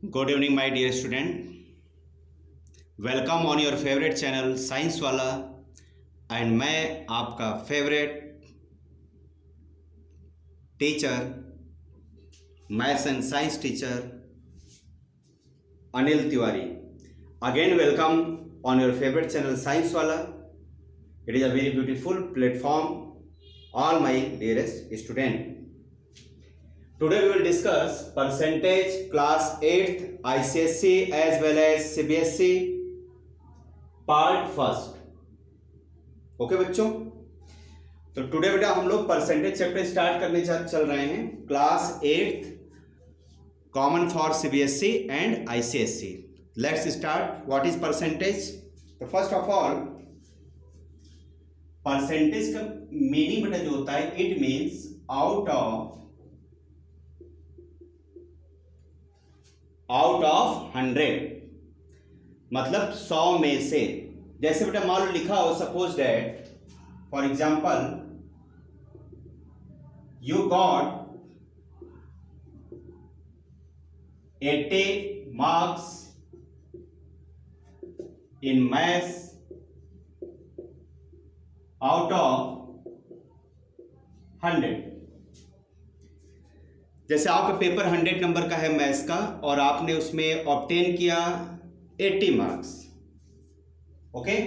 Good evening my dear student, welcome on your favourite channel science वाला। And मैं आपका favourite teacher, maths and science teacher Anil Tiwari. Again welcome on your favourite channel science वाला। It is a very beautiful platform all my dearest student. Today we will discuss percentage class 8th ICSE as well as CBSE part first. Okay बच्चों, तो today बेटा हम लोग percentage chapter start करने चल रहे हैं। Class 8th common for CBSE and ICSE। Let's start. What is percentage? तो फर्स्ट ऑफ ऑल परसेंटेज का मीनिंग बेटा जो होता है, इट मीन्स आउट ऑफ 100, मतलब 100 में से। जैसे बेटा मान लो लिखा हो, suppose that for example you got 80 marks in maths out of 100। जैसे आपका पेपर 100 नंबर का है मैथ्स का और आपने उसमें ऑब्टेन किया 80 मार्क्स। ओके,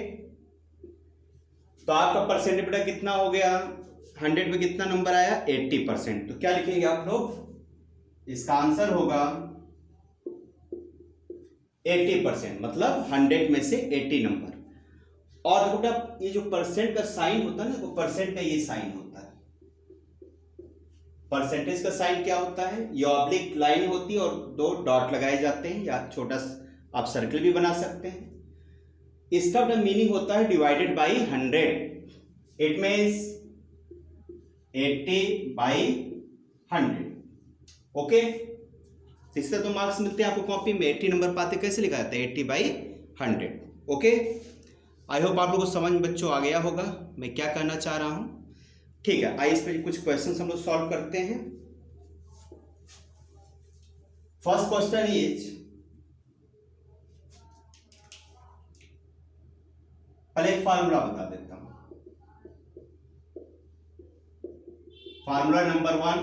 तो आपका परसेंटेज बेटा कितना हो गया? 100 में कितना नंबर आया? 80%। तो क्या लिखेंगे आप लोग? इसका आंसर होगा 80%, मतलब 100 में से 80 नंबर। और बेटा ये जो परसेंट का साइन होता है ना, वो परसेंट का ये साइन होता है। परसेंटेज का साइन क्या होता है? ये ऑब्लिक लाइन होती है और 2 डॉट लगाए जाते हैं, या छोटा आप सर्कल भी बना सकते हैं। इसका बेटा मीनिंग होता है divided by 100। It means 80 by 100। Okay, इससे तो मार्क्स मिलते हैं आपको कॉपी में। 80 नंबर पाते कैसे लिखा जाता है? 80 बाई 100। ओके, आई होप आप लोगों को समझ बच्चों आ गया होगा मैं क्या कहना चाह रहा हूं। ठीक है, आइए इस पर कुछ क्वेश्चंस हम लोग सॉल्व करते हैं। फर्स्ट क्वेश्चन इज, पहले एक फार्मूला बता देता हूं। फार्मूला नंबर 1,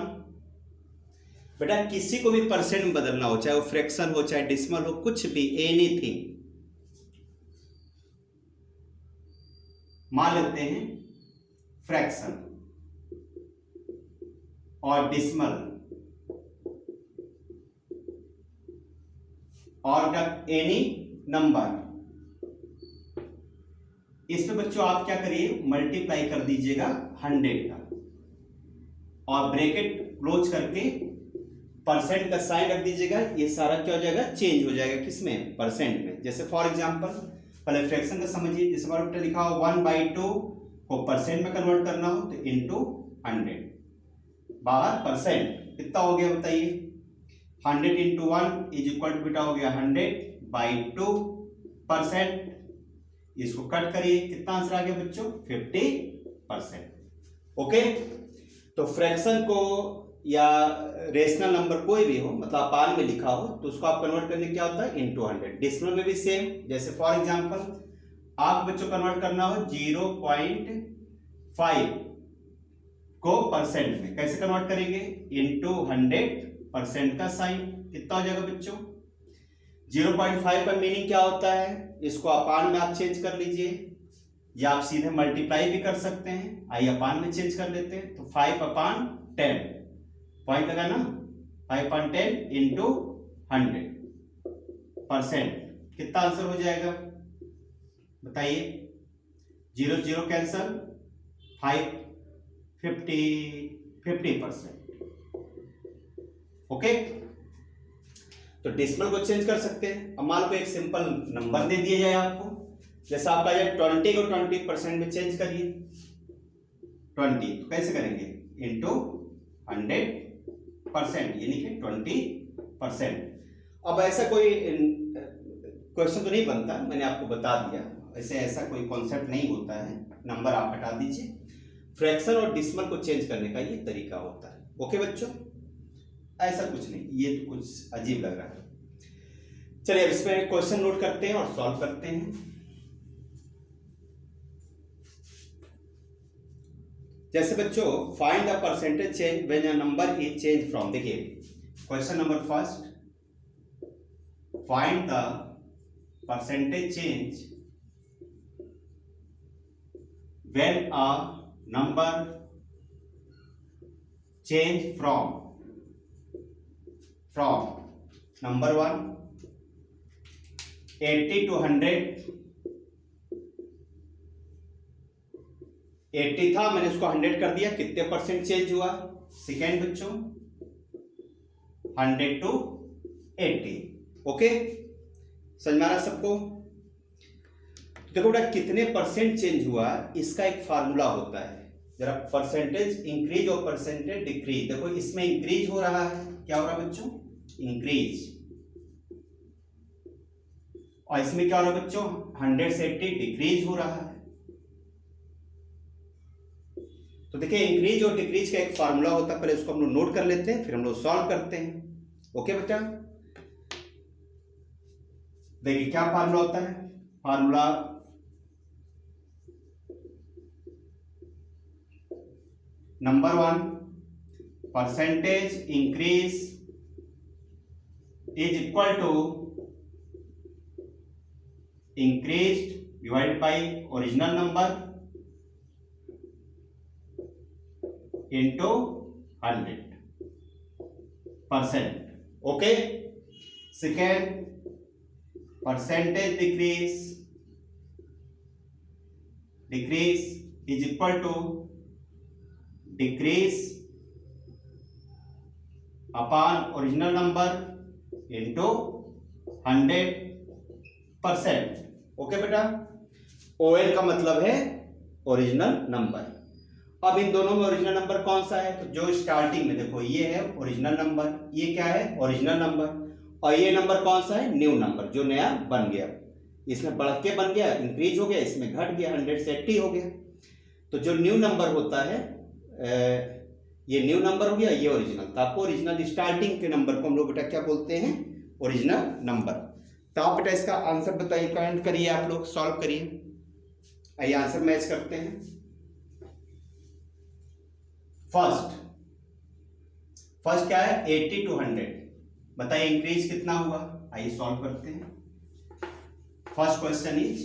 बेटा किसी को भी परसेंट में बदलना हो, चाहे वो फ्रैक्शन हो, चाहे डिसिमल हो, कुछ भी, एनीथिंग। मान लेते हैं फ्रैक्शन और डिसिमल और एनी नंबर। इसमें बच्चों आप क्या करिए, मल्टीप्लाई कर दीजिएगा 100 का और ब्रैकेट क्लोज करके परसेंट का साइन रख दीजिएगा। ये सारा क्या हो जाएगा? चेंज हो जाएगा किसमें? परसेंट में। जैसे फॉर एग्जांपल पहले फ्रैक्शन का समझिए। जिस बार लिखा हो 1/2 को परसेंट में कन्वर्ट करना हो तो इनटू 100। बाहर परसेंट कितना हो गया बताइए? 100 इंटू 1 इज इक्वल टू बेटा हो गया 100/2%। इसको कट करिए, कितना आंसर आ गया बच्चों? 50%। ओके, तो फ्रैक्शन को या रेशनल नंबर कोई भी हो, मतलब अपान में लिखा हो, तो उसको आप कन्वर्ट करने क्या होता है? इनटू 100। डेसिमल में भी सेम। जैसे फॉर एग्जांपल आप बच्चों कन्वर्ट करना हो 0.5 को परसेंट में, कैसे कन्वर्ट करेंगे? इनटू 100% का साइन। कितना हो जाएगा बच्चों? 0.5 का मीनिंग क्या होता है? इसको अपान में आप चेंज कर लीजिए, या आप सीधे मल्टीप्लाई भी कर सकते हैं। आइए अपान में चेंज कर लेते हैं। तो 5/10 पॉइंट लगाना, 5/10 इंटू 100%। कितना आंसर हो जाएगा बताइए? 0 0 कैंसल, 50%। ओके, तो डेसिमल को चेंज कर सकते हैं। अब मान लो एक सिंपल नंबर दे दिया जाए आपको, जैसा आपका 20 को 20% में चेंज करिए। 20 तो कैसे करेंगे? इंटू 100%, यानी कि 20%। अब ऐसा कोई क्वेश्चन तो नहीं बनता, मैंने आपको बता दिया। ऐसा कोई कॉन्सेप्ट नहीं होता है। नंबर आप हटा दीजिए। फ्रैक्शन और डिसिमल को चेंज करने का ये तरीका होता है। ओके बच्चों, ऐसा कुछ नहीं, ये तो कुछ अजीब लग रहा है। चलिए अब इसमें क्वेश्चन नोट करते हैं और सॉल्व करते हैं। जैसे बच्चों find the percentage change when a number is change from, देखिए question number first, find the percentage change when a number change from number 1 80 to 100। 80 था, मैंने उसको 100 कर दिया, कितने परसेंट चेंज हुआ? सेकेंड बच्चों 100 to 80। ओके, समझ में आ रहा सबको? देखो बेटा कितने परसेंट चेंज हुआ, इसका एक फार्मूला होता है जरा, परसेंटेज इंक्रीज और परसेंटेज डिक्रीज। देखो इसमें इंक्रीज हो रहा है, क्या हो रहा है बच्चों? इंक्रीज। और इसमें क्या हो रहा है बच्चों? 100 से 80 डिक्रीज हो रहा है। तो देखिए इंक्रीज और डिक्रीज का एक फार्मूला होता है, पहले उसको हम लोग नोट कर लेते हैं, फिर हम लोग सॉल्व करते हैं। ओके बेटा, देखिए क्या फार्मूला होता है? Formula number 1, percentage increase is equal to increased divide by original number into 100%। Okay, second percentage decrease is equal to decrease upon original number into 100%। Okay बेटा, ON का मतलब है ओरिजिनल नंबर। अब इन दोनों में ओरिजिनल नंबर कौन सा है? तो जो स्टार्टिंग में देखो ये है ओरिजिनल नंबर, ये क्या है? Original number. और ये नंबर कौन सा है? न्यू नंबर, जो नया बन गया। इसमें बढ़ के बन गया, इंक्रीज हो गया, इसमें घट गया, 100 से 80 हो गया। तो जो न्यू नंबर होता है ये न्यू नंबर हो गया, ये ओरिजिनल। तो आपको ओरिजिनल स्टार्टिंग के नंबर को हम लोग बेटा क्या बोलते हैं? Original number. तो आप बेटा इसका आंसर बताइए, कमेंट करिए, आप लोग सॉल्व करिए। आइए आंसर मैच करते हैं। फर्स्ट क्या है? 80 to 100। बताइए इंक्रीज कितना हुआ? आइए सॉल्व करते हैं। First question is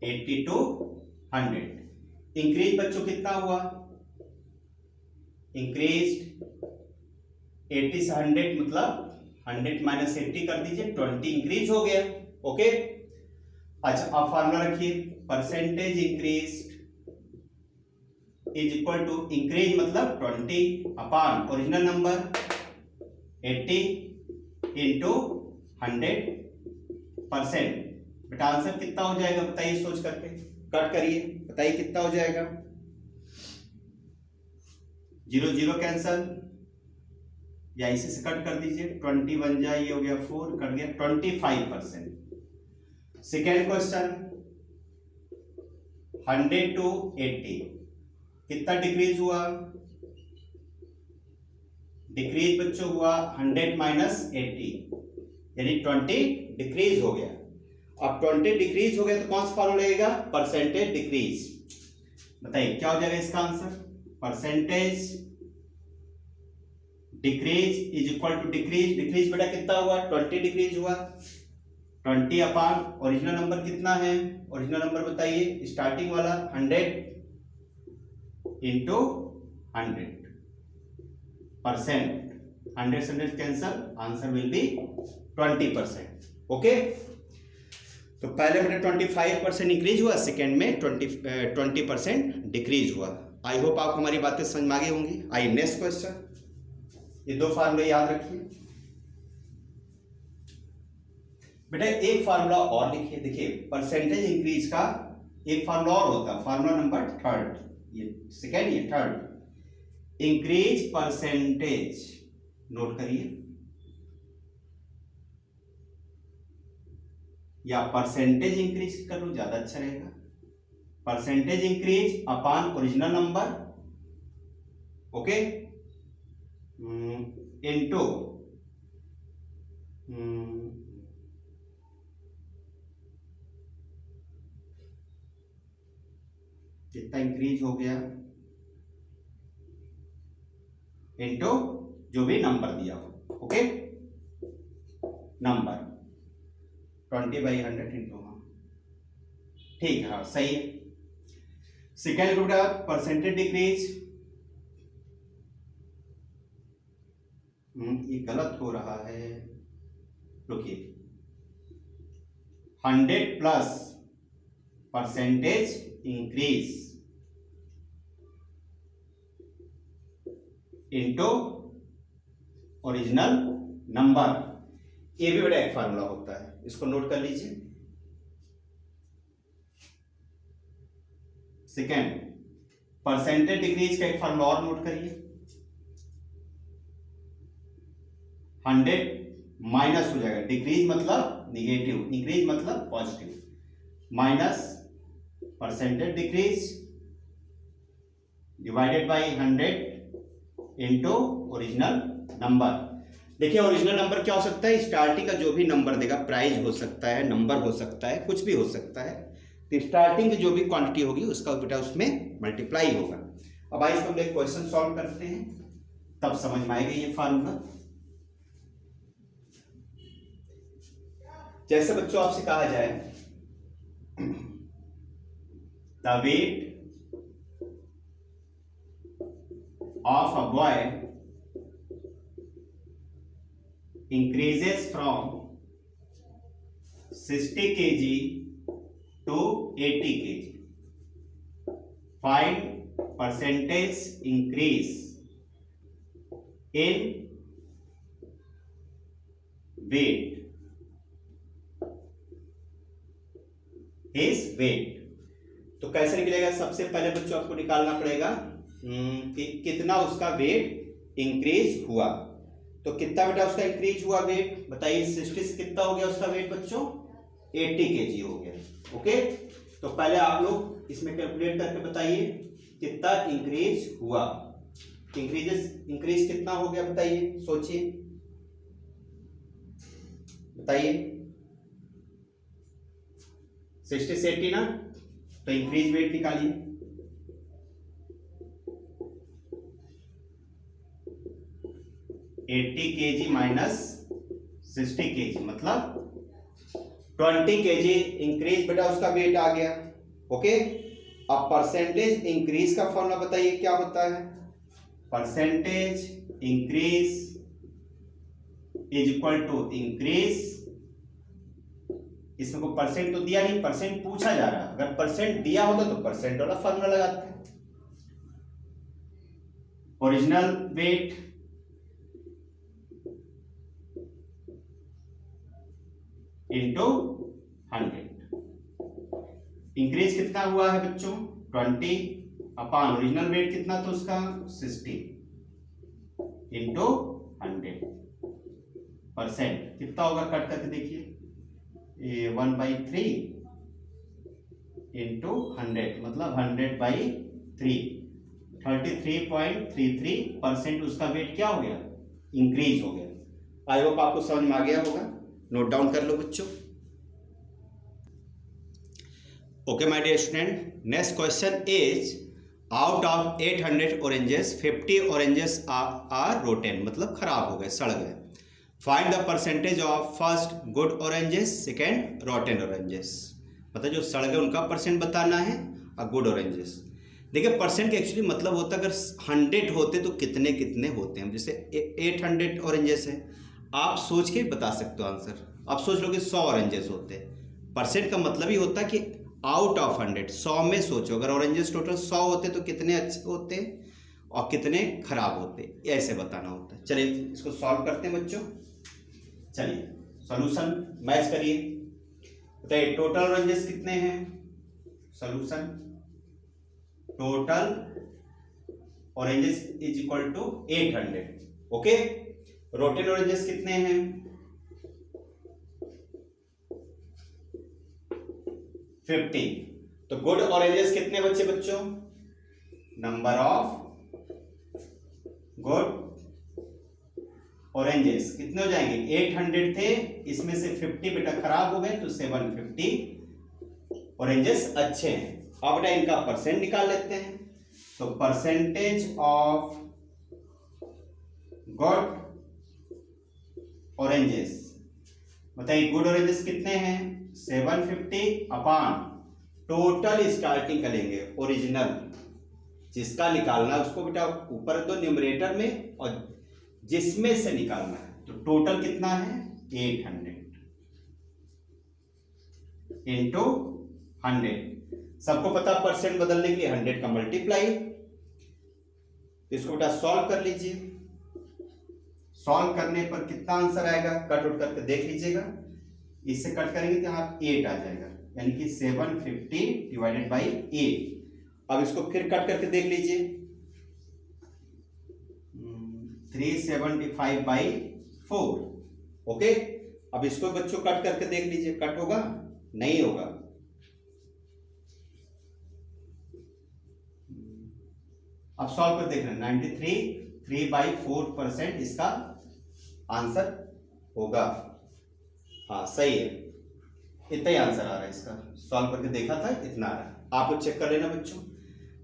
80 to 100। Increase बच्चों कितना हुआ? इंक्रीज 80 से 100 मतलब 100 माइनस 80 कर दीजिए, 20 इंक्रीज हो गया। ओके, अच्छा अब फार्मूला रखिए, percentage increase is equal to increase मतलब 20 अपॉन ओरिजिनल नंबर 80 इंटू 100%। बेटा आंसर कितना हो जाएगा बताइए, सोच करके कट करिए, बताइए कितना हो जाएगा? 0 0 कैंसल, या इसी से कट कर दीजिए, 20 बन जाए, ये हो गया 4, कट गया 25%। सेकेंड क्वेश्चन 100 to 80 कितना डिक्रीज हुआ? डिक्रीज बच्चों हुआ 100 माइनस 80 यानी 20 डिक्रीज हो गया। अब 20 डिक्रीज हो गया तो कौन सा फॉर्मूला लगेगा? Percentage decrease. बताइए क्या हो जाएगा इसका answer? Percentage decrease is equal to decrease बेटा कितना हुआ? 20 डिक्रीज हुआ, 20 अपॉन ओरिजिनल नंबर कितना है? ओरिजिनल नंबर बताइए, स्टार्टिंग वाला 100 इंटू 100%। 100 से 100 cancel, answer will be 20%। Okay, तो पहले में 25% इंक्रीज हुआ, सेकेंड में 20% डिक्रीज हुआ। आई होप आप हमारी बातें समझ में आ गई होंगी। आइए नेक्स्ट क्वेश्चन, ये दो फार्मूले याद रखिए बेटा। एक फार्मूला और लिखिए, देखिए परसेंटेज इंक्रीज का एक फार्मूला और होता है, फार्मूला नंबर थर्ड, ये सेकेंड ये थर्ड। इंक्रीज परसेंटेज, नोट करिए, या परसेंटेज इंक्रीज कर लो ज्यादा अच्छा रहेगा। Percentage increase upon original number, okay, into कितना इंक्रीज हो गया इनटू जो भी नंबर दिया हो। ओके, नंबर 20/100 इंटू, ठीक है, हाँ सही है। सेकेंड ग्रुप का परसेंटेज डिक्रीज, ये गलत हो रहा है, रुकिए, 100 plus percentage increase into original number, ये भी बड़ा एक फार्मूला होता है, इसको नोट कर लीजिए। सेकेंड, परसेंटेज डिक्रीज का एक फार्मूला और नोट करिए, 100 माइनस हो जाएगा, डिक्रीज मतलब निगेटिव, इंक्रीज मतलब positive, minus percentage decrease divided by 100 into original number. देखिए ओरिजिनल नंबर क्या हो सकता है, स्टार्टिंग का जो भी नंबर देगा, प्राइस हो सकता है, नंबर हो सकता है, कुछ भी हो सकता है, तो स्टार्टिंग की जो भी क्वांटिटी होगी उसका बेटा उसमें मल्टीप्लाई होगा। अब आइए हम एक क्वेश्चन सॉल्व करते हैं, तब समझ में आएगा ये फार्मूला। जैसे बच्चों आपसे कहा जाए the weight of a boy increases from 60 kg to 80 kg. Find percentage increase in weight. His weight. तो कैसे निकलेगा, सबसे पहले बच्चों आपको निकालना पड़ेगा कि कितना उसका वेट इंक्रीज हुआ। तो कितना बेटा उसका इंक्रीज हुआ वेट, बताइए 60 से कितना हो गया उसका वेट बच्चों, 80 kg हो गया। ओके, तो पहले आप लोग इसमें कैलकुलेट करके बताइए कितना इंक्रीज हुआ, इंक्रीज कितना हो गया बताइए, सोचिए बताइए, 60 से 80 ना, तो इंक्रीज वेट निकालिए, एट्टी kg माइनस 60 kg मतलब 20 kg इंक्रीज बेटा उसका वेट आ गया। ओके, अब परसेंटेज इंक्रीज का फॉर्मूला बताइए क्या होता है, percentage increase is equal to increase, इसमें कोई परसेंट तो दिया नहीं, परसेंट पूछा जा रहा है, अगर परसेंट दिया होता तो परसेंट वाला फॉर्मूला लगाते हैं, ओरिजिनल वेट इंटू 100, इंक्रीज कितना हुआ है बच्चों 20 अपॉन ओरिजिनल वेट कितना तो उसका 60 इंटू 100%, कितना होगा कट करके देखिए, 1/3 इंटू 100 मतलब 100/3, 33.33% उसका वेट क्या हो गया, इंक्रीज हो गया। आई होप आपको समझ में आ गया होगा, नोट डाउन कर लो बच्चों। Okay my dear student, next question is out of 800 oranges 50 oranges are rotten, मतलब खराब हो गए, सड़ गए। Find the percentage of first good oranges, second rotten oranges, मतलब जो सड़ गए उनका परसेंट बताना है और गुड ऑरेंजेस। देखिए परसेंट का एक्चुअली मतलब होता है अगर 100 होते तो कितने कितने होते हैं, जैसे 800 ऑरेंजेस हैं, आप सोच के बता सकते हो आंसर, आप सोच लो कि 100 ऑरेंजेस होते हैं, परसेंट का मतलब ही होता है कि आउट ऑफ 100, 100 में सोचो अगर ऑरेंजेस टोटल 100 होते तो कितने अच्छे होते और कितने खराब होते, ऐसे बताना होता है। चलिए इसको सॉल्व करते हैं बच्चों, चलिए सॉल्यूशन मैच करिए, बताइए टोटल ऑरेंजेस कितने हैं, solution total oranges is equal to 800। Okay, rotten oranges कितने हैं, 50। तो गुड ऑरेंजेस कितने बच्चे बच्चों, नंबर ऑफ गुड ऑरेंजेस कितने हो जाएंगे, 800 थे, इसमें से 50 बेटा खराब हो गए तो 750 ऑरेंजेस अच्छे हैं। अब बेटा इनका परसेंट निकाल लेते हैं। तो परसेंटेज ऑफ गुड ऑरेंजेस, बताइए गुड ऑरेंजेस कितने हैं 750 अपान टोटल स्टार्टिंग करेंगे ओरिजिनल, जिसका निकालना उसको बेटा ऊपर दो न्यूमरेटर में और जिसमें से निकालना है। तो टोटल कितना है 800 इंटू 100। सबको पता परसेंट बदलने के लिए 100 का मल्टीप्लाई। इसको बेटा सॉल्व कर लीजिए। सॉल्व करने पर कितना आंसर आएगा कट आउट करके देख लीजिएगा। इससे कट करेंगे तो यहाँ 8 आ जाएगा, यानी कि 750 डिवाइडेड बाई 8। अब इसको फिर कट करके देख लीजिए 375 बाई 4। ओके, अब इसको बच्चों कट करके देख लीजिए, कट होगा नहीं होगा। अब सॉल्व कर देख रहे हैं 93 3/4% इसका आंसर होगा। हाँ सही है, इतना ही आंसर आ रहा है इसका। सॉल्व करके देखा था इतना आ रहा है, आप लोग चेक कर लेना बच्चों।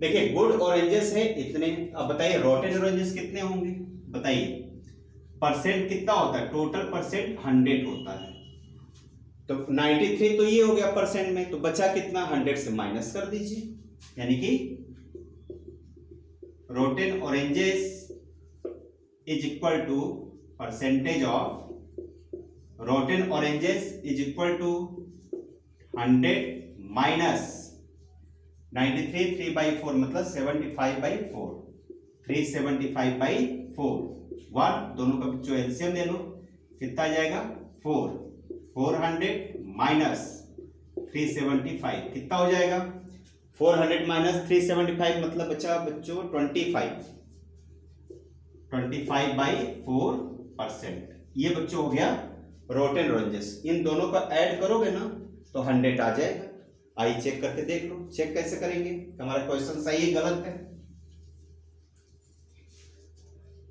देखिए गुड ऑरेंजेस है इतने। अब बताइए रोटेन ऑरेंजेस कितने होंगे, बताइए परसेंट कितना होता है, टोटल परसेंट 100 होता है। तो 93 तो ये हो गया परसेंट में, तो बचा कितना 100 से माइनस कर दीजिए, यानी कि rotten oranges is equal to percentage of rotten oranges is equal to 100 minus 93 3/4 मतलब 75/4 375/4 1 दोनों का जो एलसीएम ले लो कितना आ जाएगा 400 माइनस 375 कितना हो जाएगा 400 माइनस 375 मतलब बचा बच्चों 25/4%। ये बच्चों हो गया रोटेन ऑरेंजेस। इन दोनों का ऐड करोगे ना तो 100 आ जाएगा। आइए चेक करके देख लो। चेक कैसे करेंगे हमारा क्वेश्चन सही है गलत है।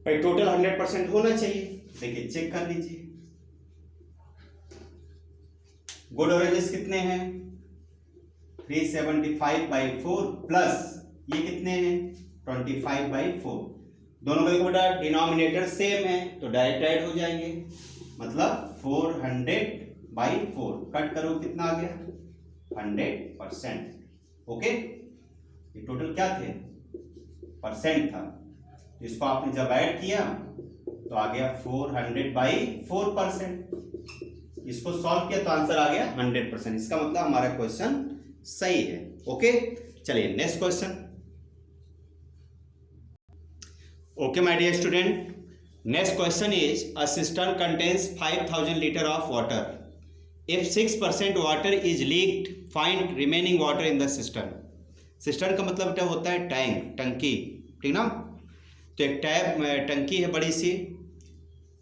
भाई टोटल 100% होना चाहिए। देखिए चेक कर लीजिए। गुड ऑरेंजेस कितने हैं 375/4 प्लस ये कितने हैं 25/4। दोनों का बेटा डिनोमिनेटर सेम है तो डायरेक्ट ऐड हो जाएंगे, मतलब 400/4 कट करो कितना आ गया 100%। ओके, ये टोटल क्या थे परसेंट था, इसको आपने जब ऐड किया तो आ गया 400/4%। इसको सॉल्व किया तो आंसर आ गया 100%। इसका मतलब हमारा क्वेश्चन सही है। ओके, चलिए next question. Okay my dear student, next question is a system contains 5000 litre of water. If 6% water is leaked find remaining water in the system. System का मतलब बेटा होता है टैंक, टंकी, ठीक ना। तो एक टंकी है बड़ी सी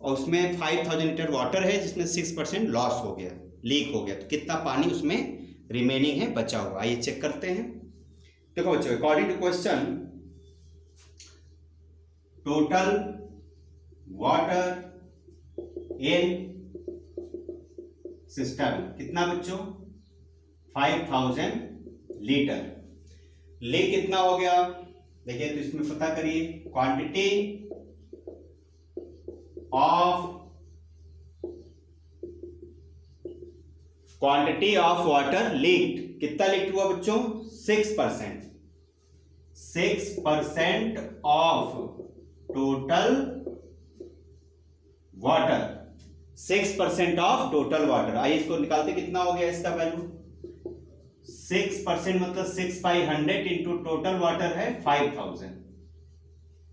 और उसमें 5000 लीटर वाटर है जिसमें 6% लॉस हो गया, लीक हो गया। तो कितना पानी उसमें रिमेनिंग है बचा हुआ, आइए चेक करते हैं। देखो बच्चों according to question total water in system कितना बच्चों 5000 लीटर। लीक कितना हो गया देखिए, तो इसमें पता करिए क्वांटिटी ऑफ वाटर लीक्ड, कितना लीक हुआ बच्चों 6%। 6% of total water, 6% of total water. आइए इसको निकालते कितना हो गया इसका वैल्यू 6% मतलब 6/100 इंटू टोटल वाटर है 5000।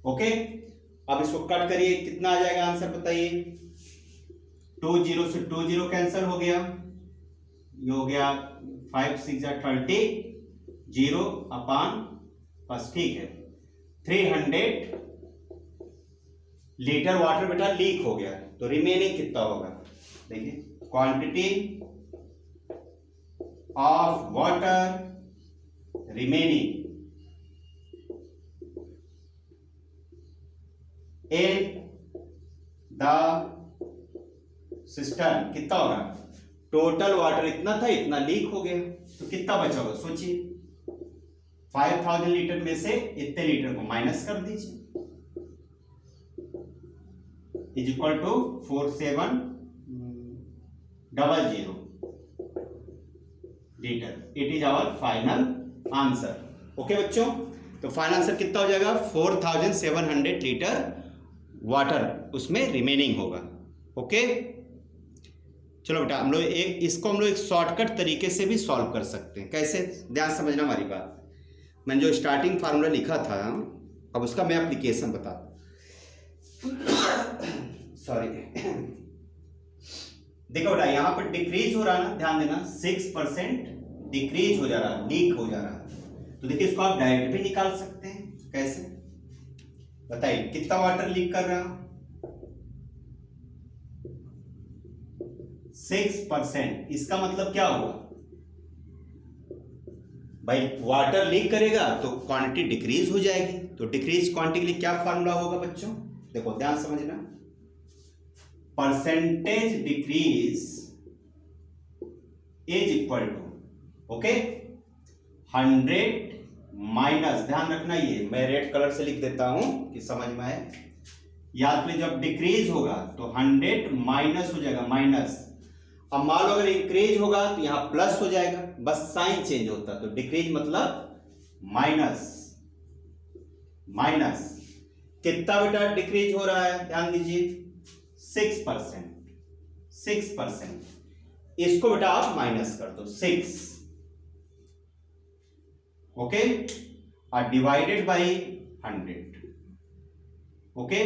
ओके, अब इसको कट करिए कितना आ जाएगा आंसर बताइए। 20 से 20 कैंसिल हो गया, ये हो गया 5 6 30 0 अपान बस ठीक है 300 लीटर वाटर बेटा लीक हो गया। तो रिमेनिंग कितना होगा देखिए quantity of water remaining in the system कितना होगा, टोटल वाटर इतना था इतना लीक हो गया तो कितना बचा होगा सोचिए 5000 लीटर में से इतने लीटर को माइनस कर दीजिए, is equal to 4700 litre. It is our final answer. Okay बच्चों, तो फाइनल आंसर कितना हो जाएगा? 4700 लीटर वाटर उसमें रिमेनिंग होगा। ओके, चलो बेटा हम लोग इसको एक शॉर्टकट तरीके से भी सॉल्व कर सकते हैं। कैसे? ध्यान समझना हमारी बात। मैंने जो स्टार्टिंग फार्मूला लिखा था, अब उसका मैं एप्लीकेशन बताता हूँ। सॉरी, देखो बेटा यहाँ पर डिक्रीज हो रहा है ना, ध्यान देना, 6% डिक्रीज हो जा रहा है, लीक हो जा रहा है। तो देखिए इसको आप डायरेक्ट भी निकाल सकते हैं। कैसे बताइए? कितना वाटर लीक कर रहा? 6%। इसका मतलब क्या हुआ भाई? वाटर लीक करेगा तो क्वांटिटी डिक्रीज हो जाएगी। तो डिक्रीज क्वांटिटी के लिए क्या फार्मूला होगा बच्चों? देखो ध्यान समझना, percentage decrease is equal to, okay, 100 minus, ध्यान रखना ये मैं रेड कलर से लिख देता हूं कि समझ में आए। याद करिए, जब डिक्रीज होगा तो 100 माइनस हो जाएगा, माइनस। अब मान लो अगर इंक्रीज होगा तो यहां प्लस हो जाएगा, बस साइन चेंज होता है। तो डिक्रीज मतलब माइनस, माइनस कितना बेटा डिक्रीज हो रहा है? ध्यान दीजिए, 6%। 6%, इसको बेटा आप माइनस कर दो, 6, ओके, और divided by 100, okay,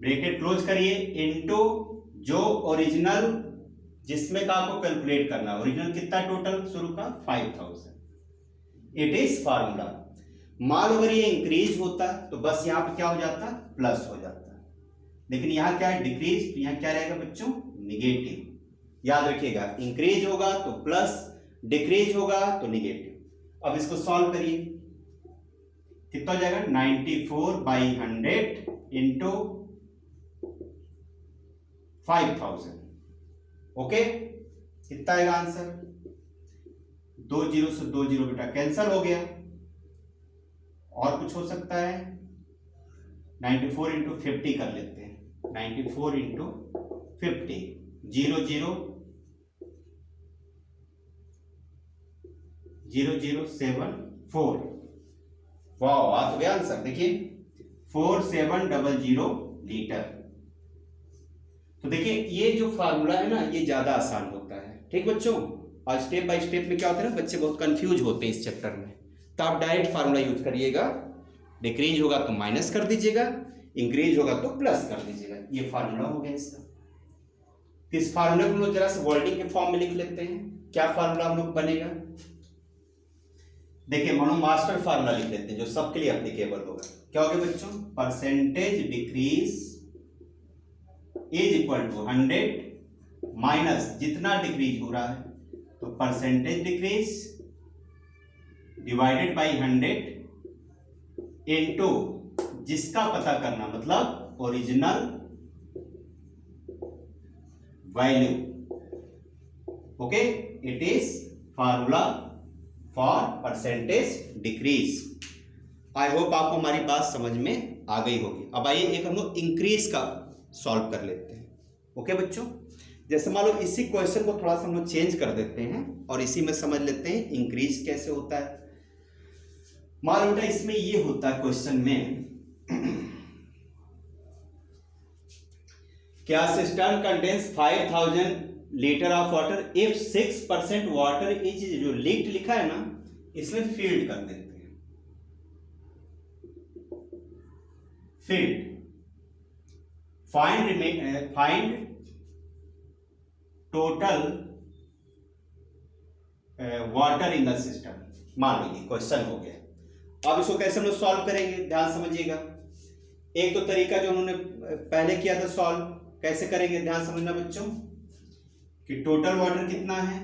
bracket close करिए, इनटू जो ओरिजिनल जिसमें का आपको कैलकुलेट करना, ओरिजिनल कितना टोटल शुरू का? 5000। It is formula. मान लो अगर ये इंक्रीज होता तो बस यहां पे क्या हो जाता? प्लस हो जाता। लेकिन यहां क्या है? डिक्रीज, तो यहां क्या रहेगा बच्चों? निगेटिव। याद रखिएगा, इंक्रीज होगा तो प्लस, डिक्रीज होगा तो निगेटिव। अब इसको सॉल्व करिए, कितना हो जाएगा? 94/100 इंटू 5000, ओके, कितना आएगा आंसर? 2 जीरो से 2 जीरो बेटा कैंसल हो गया। और कुछ हो सकता है? 94 इंटू 50 कर लेते हैं, 94 इंटू 50, 0074। वाह, आ तो गया आंसर। देखिए 4700 लीटर। तो देखिए ये जो फार्मूला है ना, ये ज्यादा आसान होता है। ठीक बच्चों, और स्टेप बाय स्टेप में क्या होता है ना, बच्चे बहुत कंफ्यूज होते हैं इस चैप्टर में। तो आप डायरेक्ट फार्मूला यूज करिएगा, डिक्रीज होगा तो माइनस कर दीजिएगा, इंक्रीज होगा तो प्लस कर दीजिएगा। ये फार्मूला हो गया इसका। इस फार्मूले को हम लोग जरा से वर्डिंग के फॉर्म में लिख लेते हैं। क्या फार्मूला हम लोग बनेगा? देखिए मानो मास्टर फार्मूला लिख लेते हैं जो सबके लिए एप्लीकेबल होगा। क्या होगा बच्चों? Percentage decrease is equal to 100 minus जितना डिक्रीज हो रहा है, तो percentage decrease divided by 100 into जिसका पता करना, मतलब original value, okay. It is formula for percentage decrease. I hope आपको हमारी बात समझ में आ गई होगी। अब आइए एक हम लोग इंक्रीज का सॉल्व कर लेते हैं। ओके बच्चों, जैसे मान लो इसी क्वेश्चन को थोड़ा सा हम लोग चेंज कर देते हैं और इसी में समझ लेते हैं इंक्रीज कैसे होता है। मान लो बेटा इसमें ये होता है क्वेश्चन में, क्या system contains 5000 litre of water if 6% water is, जो लीक्ड लिखा है ना, इसमें फील्ड कर देते हैं, field. Find total water in the system. मान लीजिए क्वेश्चन हो गया। अब इसको कैसे हम लोग सॉल्व करेंगे, ध्यान समझिएगा। एक तो तरीका जो उन्होंने पहले किया था सॉल्व, कैसे करेंगे ध्यान समझना बच्चों, कि टोटल वाटर कितना है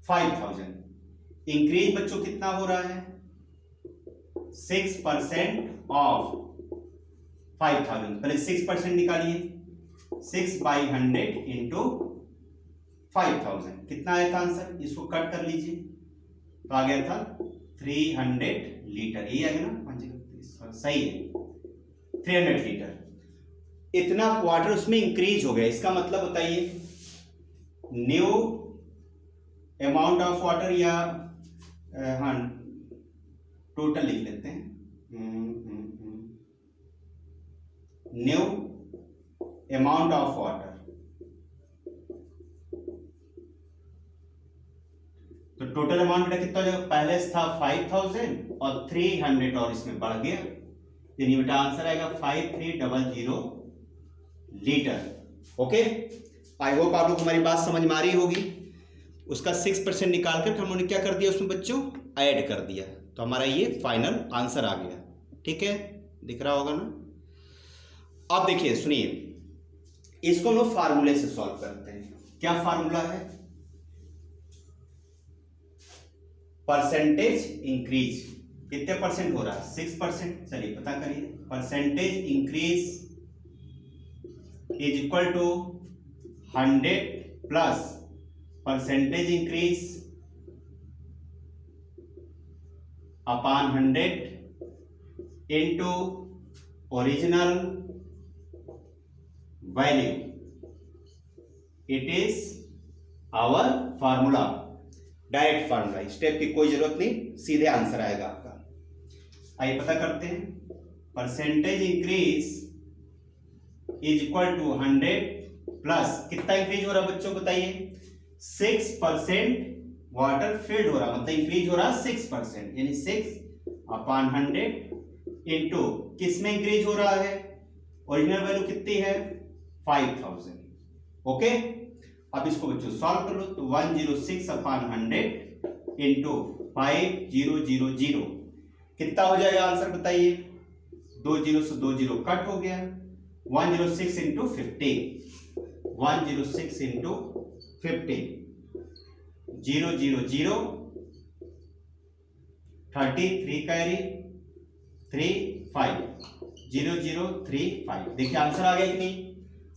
5000, इंक्रीज बच्चों कितना हो रहा है 6% ऑफ 5000। पहले 6% निकालिए, 6/100 इंटू 5000। कितना आया था आंसर, इसको कट कर लीजिए तो आ गया था 300 लीटर। यही आ गया ना, सही है 300 लीटर। इतना वाटर उसमें इंक्रीज हो गया, इसका मतलब बताइए न्यू अमाउंट ऑफ वाटर, या हाँ टोटल लिख लेते हैं, न्यू अमाउंट ऑफ वाटर। तो टोटल अमाउंट बेटा कितना हो जाएगा, पहले था 5000 और 300 और इसमें बढ़ गया, यानी बेटा आंसर आएगा 5300 लीटर। ओके, आई होप आप लोग हमारी बात समझ में आ रही होगी। उसका 6% निकाल कर हम लोगों ने क्या कर दिया उसमें बच्चों, ऐड कर दिया, तो हमारा ये फाइनल आंसर आ गया। ठीक है, दिख रहा होगा ना। अब देखिए सुनिए, इसको हम लोग फार्मूले से सॉल्व करते हैं। क्या फार्मूला है, परसेंटेज इंक्रीज, कितने परसेंट हो रहा है, 6%। चलिए पता करिए, percentage increase is equal to 100 plus percentage increase upon 100 into original value. It is our formula, direct formula, step की कोई जरूरत नहीं, सीधे आंसर आएगा आपका। आइए पता करते हैं, percentage increase is equal to 100 plus, कितना इंक्रीज हो रहा है बच्चों बताइए, 6% वाटर फिल्ड हो रहा, मतलब इंक्रीज हो रहा 6%, यानी 6 अपॉन 100 इंटू किस में इंक्रीज हो रहा है, ओरिजिनल वैल्यू कितनी है 5000। ओके, अब इसको बच्चों सॉल्व कर लो, तो 106 अपॉन 100 इंटू 5000 कितना हो जाएगा आंसर बताइए, 2 0 से 2 0 कट हो गया, 106 इंटू 50, 106 इंटू 50, 0 0 0 33 कैरी 3 5 0 0 3 5। देखिए आंसर आ गया कि नहीं,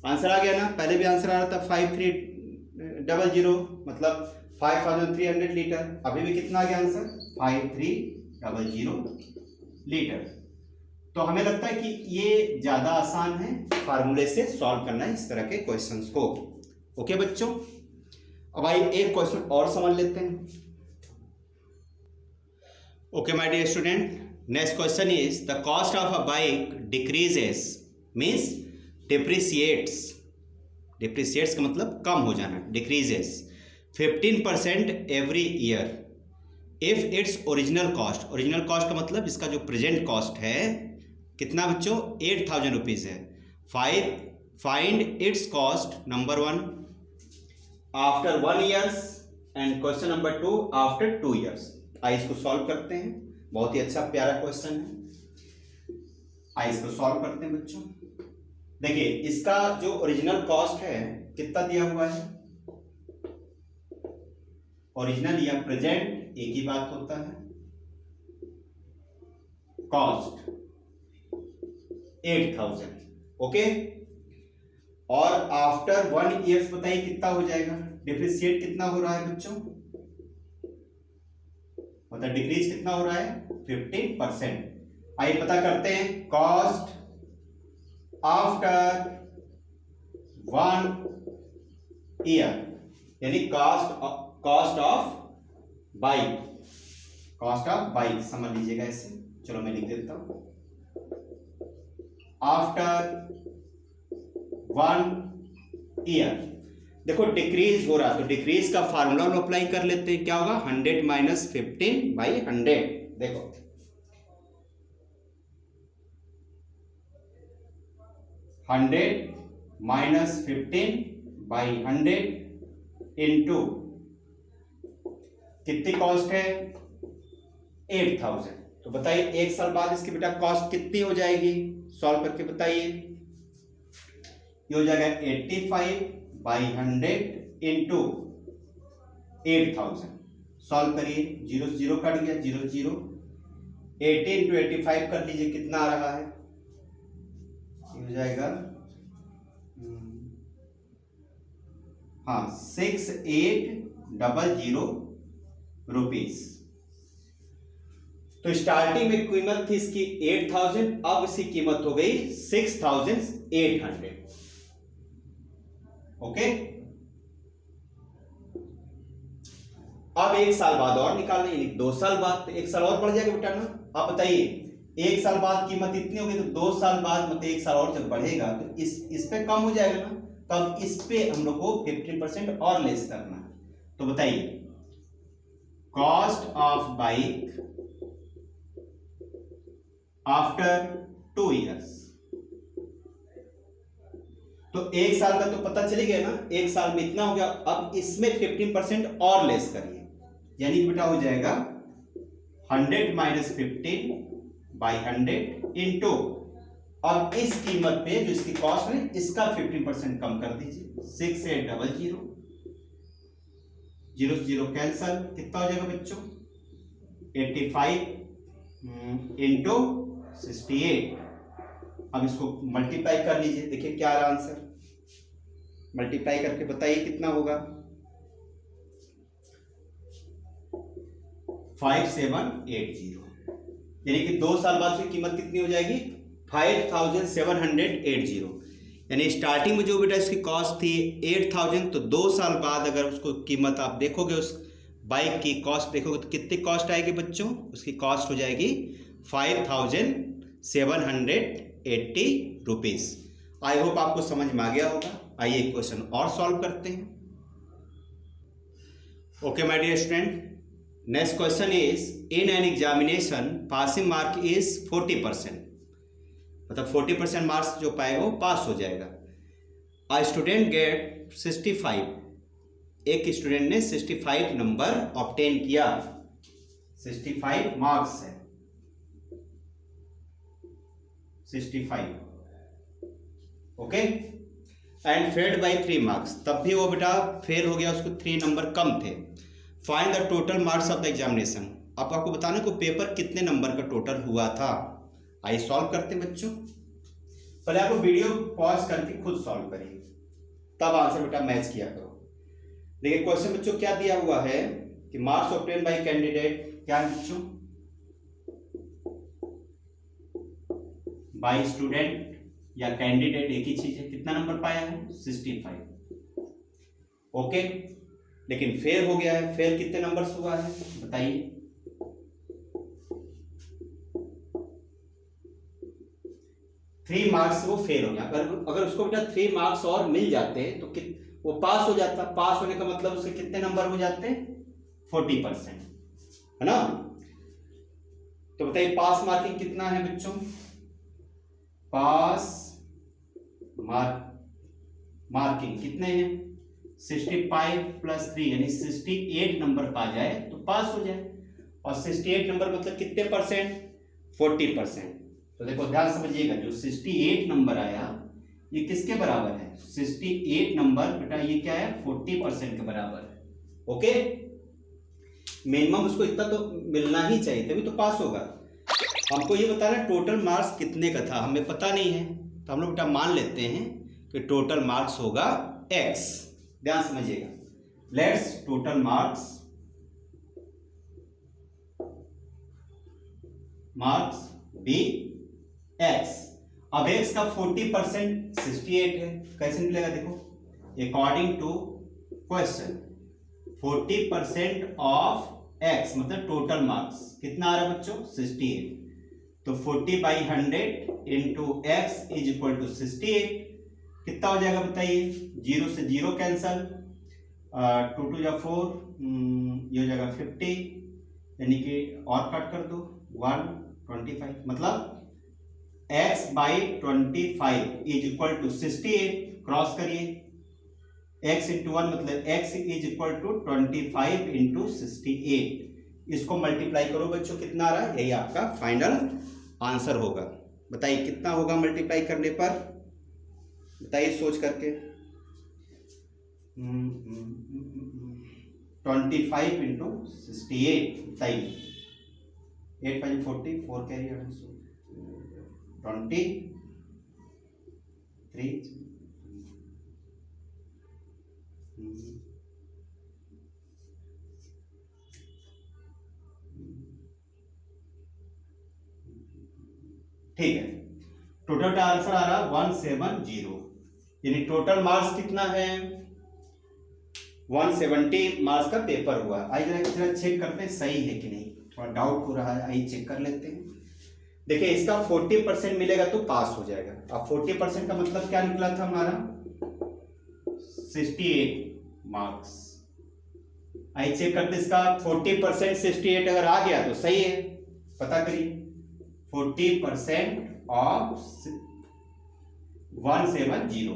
आंसर आ गया ना। पहले भी आंसर आ रहा था 5300, मतलब 5300 लीटर। अभी भी कितना आ गया आंसर, 5300 लीटर। तो हमें लगता है कि ये ज्यादा आसान है फार्मूले से सॉल्व करना है इस तरह के क्वेश्चंस को। ओके बच्चों, अब आइए एक क्वेश्चन और समझ लेते हैं। Okay my dear student, next question is the cost of a bike decreases means depreciates, depreciates का मतलब कम हो जाना, decreases 15% every year if its original cost, original cost का मतलब इसका जो प्रेजेंट कॉस्ट है कितना बच्चों, 8000 रुपीज है। Find its cost number 1 after 1 years and question number 2 after 2 years. आइए इसको सॉल्व करते हैं, बहुत ही अच्छा प्यारा क्वेश्चन है। आइए इसको सॉल्व करते हैं बच्चों। देखिए इसका जो ओरिजिनल कॉस्ट है कितना दिया हुआ है, ओरिजिनल या प्रेजेंट एक ही बात होता है, कॉस्ट 8000। ओके, और आफ्टर 1 ईयर्स बताइए कितना हो जाएगा, डिप्रिसिएट कितना हो रहा है बच्चों, मतलब डिक्रीज कितना हो रहा है 15%। आइए पता करते हैं, कॉस्ट आफ्टर 1 ईयर, यानी cost of bike, cost of bike समझ लीजिएगा ऐसे। चलो मैं लिख देता हूं, आफ्टर 1 ईयर। देखो डिक्रीज हो रहा, तो डिक्रीज का फार्मूला हम अप्लाई कर लेते हैं, क्या होगा 100 माइनस 15/100। देखो 100 माइनस 15/100 इंटू कितनी कॉस्ट है 8000। तो बताइए एक साल बाद इसकी बेटा कॉस्ट कितनी हो जाएगी, सॉल्व करके बताइए। ये हो जाएगा 85/100 इंटू 8000। सॉल्व करिए, 0 से 0 कट गया, 0 0, 80 इंटू 85 कर लीजिए, कितना आ रहा है, हो जाएगा हाँ 6800 रुपीज। तो स्टार्टिंग में कीमत थी इसकी 8000, अब इसकी कीमत हो गई 6800। ओके, अब 1 साल बाद और निकालना है, 2 साल बाद, तो 1 साल और बढ़ जाएगा बेटा ना। आप बताइए 1 साल बाद कीमत इतनी होगी, तो 2 साल बाद मतलब 1 साल और जब बढ़ेगा तो इस पे कम हो जाएगा ना, तब इस पे हम लोग को 50% और लेस करना है। तो बताइए cost of bike after 2 years. तो 1 साल का तो पता चली गया ना, 1 साल में इतना हो गया, अब इसमें 15% और लेस करिए, यानी बेटा हो जाएगा 100 माइनस 15/100 इंटू, अब इस कीमत पे जो इसकी कॉस्ट है इसका 15% कम कर दीजिए, 6800, 0 से 0 कैंसल, कितना हो जाएगा बच्चों 85 इंटू 68। अब इसको मल्टीप्लाई कर लीजिए, देखिए क्या आ रहा आंसर, मल्टीप्लाई करके बताइए कितना होगा, 5780, यानी कि 2 साल बाद की कीमत कितनी हो जाएगी 5780। यानी स्टार्टिंग में जो बेटा इसकी कॉस्ट थी 8000, तो 2 साल बाद अगर उसको कीमत आप देखोगे, उस बाइक की कॉस्ट देखोगे तो कितनी कॉस्ट आएगी बच्चों, उसकी कॉस्ट हो जाएगी 5780 रुपीज। आई होप आपको समझ में आ गया होगा। आइए क्वेश्चन और सॉल्व करते हैं। Okay my dear student, next question is in an examination passing mark is 40%, मतलब 40% मार्क्स जो पाएगा वो पास हो जाएगा। अ स्टूडेंट गेट 65, एक स्टूडेंट ने 65 नंबर ऑब्टेन किया, 65 मार्क्स है, 65, okay, and failed by 3 marks, तब भी वो बेटा फेल हो गया, उसको 3 नंबर कम थे। Find the total marks of the examination, अब आपको बताने को पेपर कितने नंबर का टोटल हुआ था। आइए सॉल्व करते हैं बच्चों। पहले आपको वीडियो पॉज करके खुद सॉल्व करिए, तब आंसर बेटा मैच किया करो। देखिए क्वेश्चन बच्चों क्या दिया हुआ है कि मार्क्स ऑब्टेन बाय कैंडिडेट, क्या है बच्चों, बाय स्टूडेंट या कैंडिडेट एक ही चीज है, कितना नंबर पाया है 65, ओके, लेकिन फेल हो गया है। फेल कितने नंबर से हुआ है बताइए, थ्री मार्क्स से वो फेल हो गया। अगर उसको बेटा 3 मार्क्स और मिल जाते तो वो पास हो जाता। पास होने का मतलब उसके कितने नंबर हो जाते, 40%, है ना। तो बताइए पास मार्किंग कितना है बच्चों, पास मार्किंग कितने हैं 65 प्लस 3, यानी 68 नंबर पा जाए तो पास हो जाए। और 68 नंबर मतलब कितने परसेंट, 40%। तो देखो ध्यान समझिएगा, जो 68 नंबर आया ये किसके बराबर है, 68 नंबर बेटा ये क्या है 40% के बराबर है, ओके। मिनिमम उसको इतना तो मिलना ही चाहिए तभी तो पास होगा। हमको ये बताना टोटल मार्क्स कितने का था, हमें पता नहीं है, तो हम लोग बेटा मान लेते हैं कि टोटल मार्क्स होगा x। ध्यान समझिएगा, let's total marks be x। अब x का 40% 68 है, कैसे मिलेगा देखो, according to question 40% of x मतलब टोटल मार्क्स कितना आ रहा है बच्चों 68, तो 40/100 into x is equal to 68, कितना हो जाएगा बताइए, 0 से 0 कैंसल, 2 2 जा 4, ये हो जाएगा 50, यानी कि और कट कर दो 125, मतलब x/25 is equal to 68, cross करिए, x इंटू 1 मतलब x is equal to 25 into 68, इसको मल्टीप्लाई करो बच्चों, कितना आ रहा है, यही आपका फाइनल आंसर होगा। बताइए कितना होगा मल्टीप्लाई करने पर, बताइए सोच करके, 25 इंटू 68, बताइए 8 5 40, 4 कैरी 23, ठीक है, टोटल आंसर आ रहा 170, यानी टोटल मार्क्स कितना है 170 मार्क्स का पेपर हुआ। आइए जरा चेक करते हैं सही है कि नहीं, थोड़ा डाउट हो रहा है, आइए चेक कर लेते हैं। देखिए इसका 40% मिलेगा तो पास हो जाएगा। अब 40% का मतलब क्या निकला था हमारा 68 मार्क्स। आइए चेक करते इसका 40% 68 अगर आ गया तो सही है, पता करिए 40% ऑफ 170,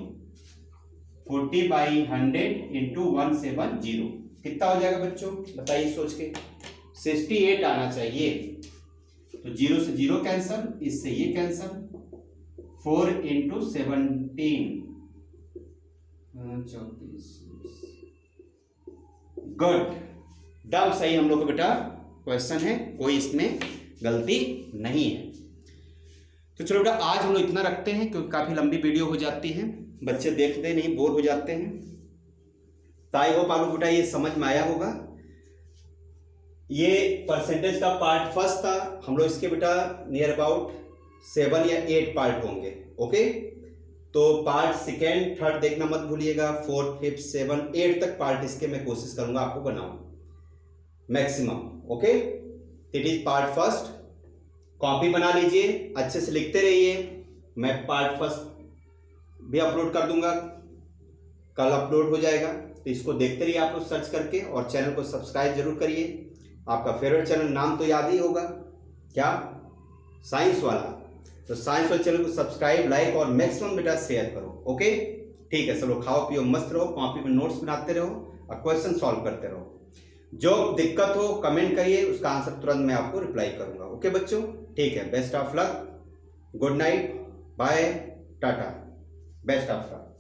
40/100 इंटू 170 कितना हो जाएगा बच्चों, बताइए सोच के। 68 आना चाहिए, तो 0 से 0 कैंसल, इससे ये कैंसल, 4 इंटू 17 34। गुड, दम सही हम लोग का बेटा क्वेश्चन है, कोई इसमें गलती नहीं है। तो चलो बेटा आज हम लोग इतना रखते हैं क्योंकि काफी लंबी वीडियो हो जाती है, बच्चे देखते नहीं, बोर हो जाते हैं। तो आई होप आपको बेटा ये समझ में आया होगा। ये परसेंटेज का पार्ट फर्स्ट था, हम लोग इसके बेटा नियर अबाउट 7 या 8 पार्ट होंगे। ओके, तो पार्ट सेकेंड थर्ड देखना मत भूलिएगा, 4th 5th 7th 8th तक पार्ट इसके मैं कोशिश करूंगा आपको बनाऊं maximum. Okay, it is part first, copy बना लीजिए, अच्छे से लिखते रहिए। मैं पार्ट फर्स्ट भी अपलोड कर दूंगा, कल अपलोड हो जाएगा, तो इसको देखते रहिए आप लोग सर्च करके, और चैनल को सब्सक्राइब जरूर करिए। आपका फेवरेट चैनल नाम तो याद ही होगा, क्या, साइंस वाला, तो साइंस वाले चैनल को सब्सक्राइब, लाइक और मैक्सिमम बेटा शेयर करो। ओके, ठीक है, चलो खाओ पियो मस्त रहो, कॉपी में नोट्स बनाते रहो और क्वेश्चन सॉल्व करते रहो। जो दिक्कत हो कमेंट करिए, उसका आंसर तुरंत मैं आपको रिप्लाई करूंगा। ओके बच्चों, ठीक है, best of luck, good night, bye, tata, best of luck.